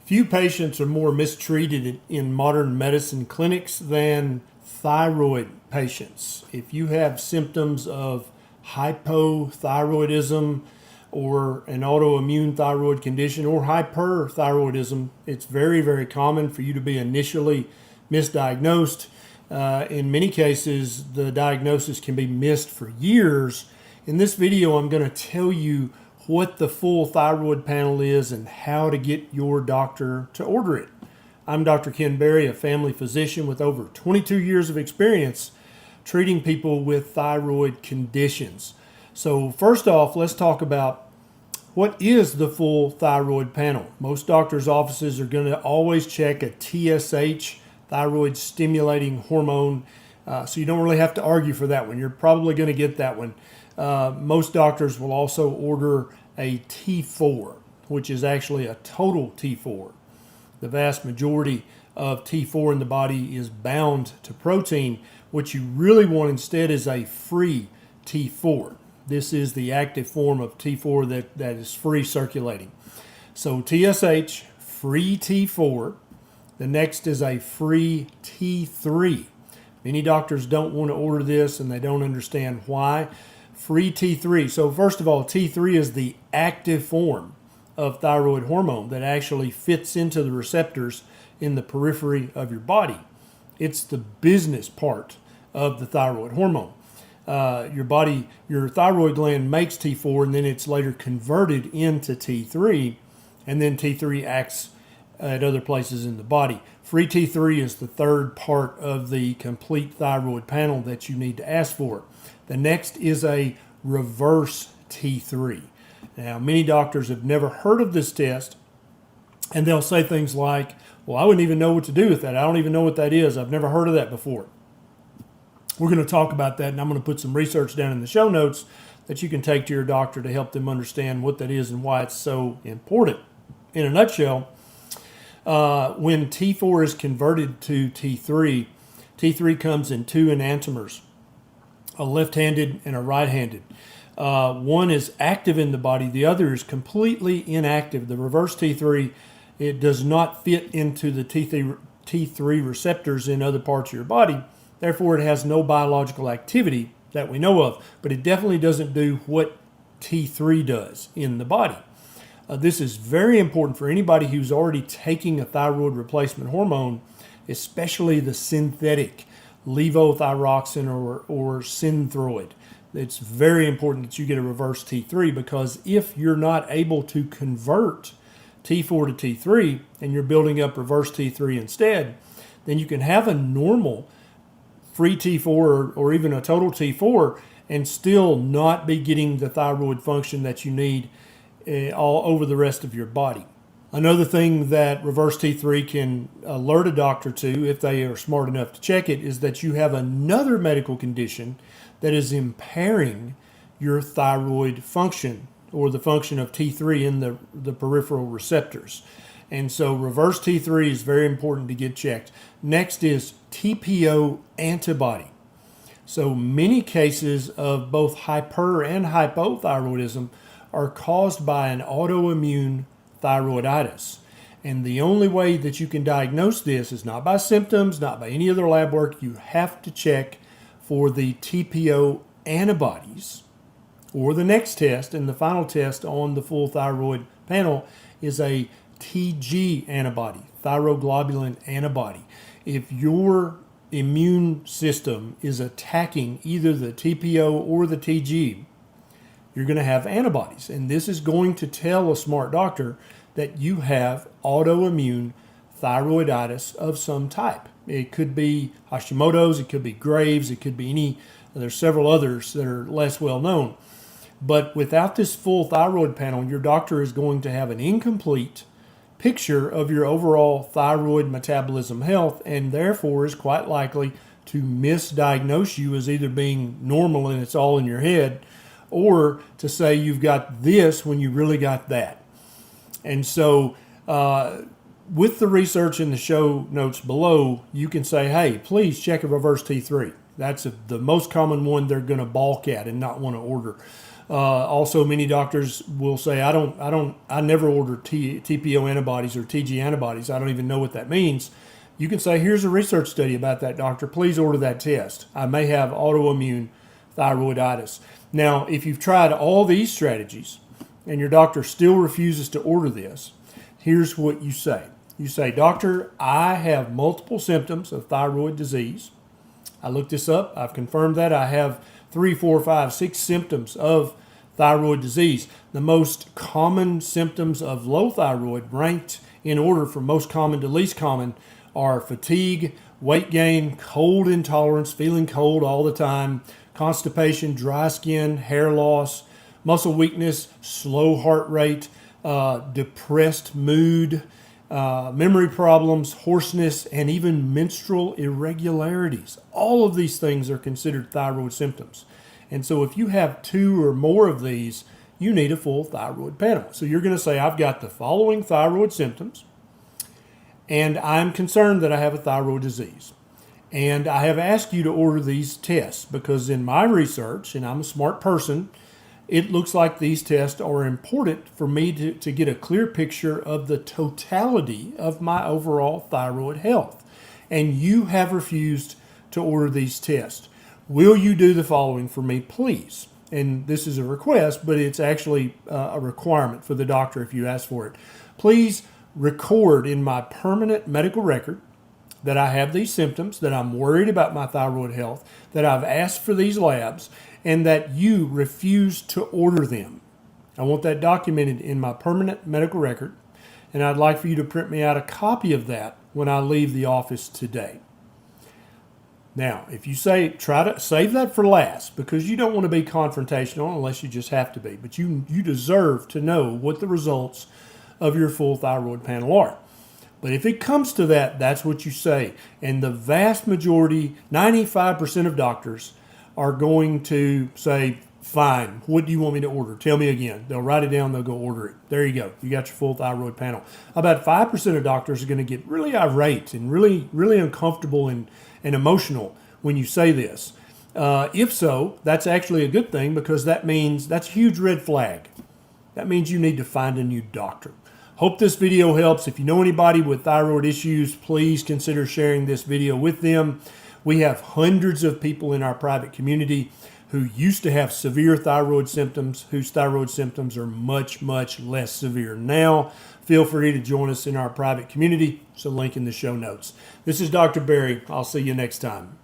Few patients are more mistreated in modern medicine clinics than thyroid patients. If you have symptoms of hypothyroidism or an autoimmune thyroid condition or hyperthyroidism, it's very, very common for you to be initially misdiagnosed. In many cases, the diagnosis can be missed for years. In this video, I'm going to tell you what the full thyroid panel is and how to get your doctor to order it. I'm Dr. Ken Bierry, a family physician with over 22 years of experience treating people with thyroid conditions. So first off, let's talk about what is the full thyroid panel. Most doctors' offices are going to always check a TSH, thyroid stimulating hormone, so you don't really have to argue for that one. You're probably going to get that one. Most doctors will also order a T4, which is actually a total T4. The vast majority of T4 in the body is bound to protein. What you really want instead is a free T4. This is the active form of T4 that is free circulating. So TSH, free T4. The next is a free T3. Many doctors don't want to order this and they don't understand why. Free T3. So first of all, T3 is the active form of thyroid hormone that actually fits into the receptors in the periphery of your body. It's the business part of the thyroid hormone. Your thyroid gland makes T4 and then it's later converted into T3, and then T3 acts at other places in the body. Free T3 is the third part of the complete thyroid panel that you need to ask for. The next is a reverse T3. Now, many doctors have never heard of this test, and they'll say things like, well, I wouldn't even know what to do with that. I don't even know what that is. I've never heard of that before. We're going to talk about that, and I'm going to put some research down in the show notes that you can take to your doctor to help them understand what that is and why it's so important. In a nutshell, when T4 is converted to T3, T3 comes in two enantiomers, a left-handed and a right-handed. One is active in the body, the other is completely inactive. The reverse T3, it does not fit into the T3 receptors in other parts of your body. Therefore, it has no biological activity that we know of, but it definitely doesn't do what T3 does in the body. This is very important for anybody who's already taking a thyroid replacement hormone, especially the synthetic levothyroxine or Synthroid. It's very important that you get a reverse T3, because if you're not able to convert T4 to T3 and you're building up reverse T3 instead, then you can have a normal free T4 or even a total T4 and still not be getting the thyroid function that you need all over the rest of your body. Another thing that reverse T3 can alert a doctor to, if they are smart enough to check it, is that you have another medical condition that is impairing your thyroid function, or the function of T3 in the peripheral receptors. And so reverse T3 is very important to get checked. Next is TPO antibody. So many cases of both hyper and hypothyroidism are caused by an autoimmune thyroiditis. And the only way that you can diagnose this is not by symptoms, not by any other lab work. You have to check for the TPO antibodies. Or the next test, and the final test on the full thyroid panel, is a TG antibody, thyroglobulin antibody. If your immune system is attacking either the TPO or the TG, you're going to have antibodies. And this is going to tell a smart doctor that you have autoimmune thyroiditis of some type. It could be Hashimoto's, it could be Graves', it could be there's several others that are less well known. But without this full thyroid panel, your doctor is going to have an incomplete picture of your overall thyroid metabolism health, and therefore is quite likely to misdiagnose you as either being normal and it's all in your head, or to say you've got this when you really got that. And so with the research in the show notes below, you can say, hey, please check a reverse T3. That's the most common one they're going to balk at and not want to order. Also, many doctors will say, I never order TPO antibodies or TG antibodies. I don't even know what that means. You can say, here's a research study about that, doctor. Please order that test. I may have autoimmune thyroiditis. Now, if you've tried all these strategies and your doctor still refuses to order this, here's what you say. You say, doctor, I have multiple symptoms of thyroid disease. I looked this up. I've confirmed that. I have 3, 4, 5, 6 symptoms of thyroid disease. The most common symptoms of low thyroid, ranked in order from most common to least common, are fatigue, weight gain, cold intolerance, feeling cold all the time, constipation, dry skin, hair loss, muscle weakness, slow heart rate, depressed mood, memory problems, hoarseness, and even menstrual irregularities. All of these things are considered thyroid symptoms. And so if you have 2 or more of these, you need a full thyroid panel. So you're going to say, I've got the following thyroid symptoms, and I'm concerned that I have a thyroid disease. And I have asked you to order these tests because in my research, and I'm a smart person, it looks like these tests are important for me to get a clear picture of the totality of my overall thyroid health. And you have refused to order these tests. Will you do the following for me, please? And this is a request, but it's actually a requirement for the doctor if you ask for it. Please record in my permanent medical record that I have these symptoms, that I'm worried about my thyroid health, that I've asked for these labs, and that you refuse to order them. I want that documented in my permanent medical record, and I'd like for you to print me out a copy of that when I leave the office today. Now, if you say, try to save that for last, because you don't want to be confrontational unless you just have to be, but you deserve to know what the results of your full thyroid panel are. But if it comes to that, that's what you say. And the vast majority, 95% of doctors are going to say, fine, what do you want me to order? Tell me again. They'll write it down, they'll go order it. There you go. You got your full thyroid panel. About 5% of doctors are going to get really irate and really, really uncomfortable and emotional when you say this. If so, that's actually a good thing because that means that's a huge red flag. That means you need to find a new doctor. Hope this video helps. If you know anybody with thyroid issues, please consider sharing this video with them. We have hundreds of people in our private community who used to have severe thyroid symptoms, whose thyroid symptoms are much, much less severe now. Feel free to join us in our private community. There's a link in the show notes. This is Dr. Berry. I'll see you next time.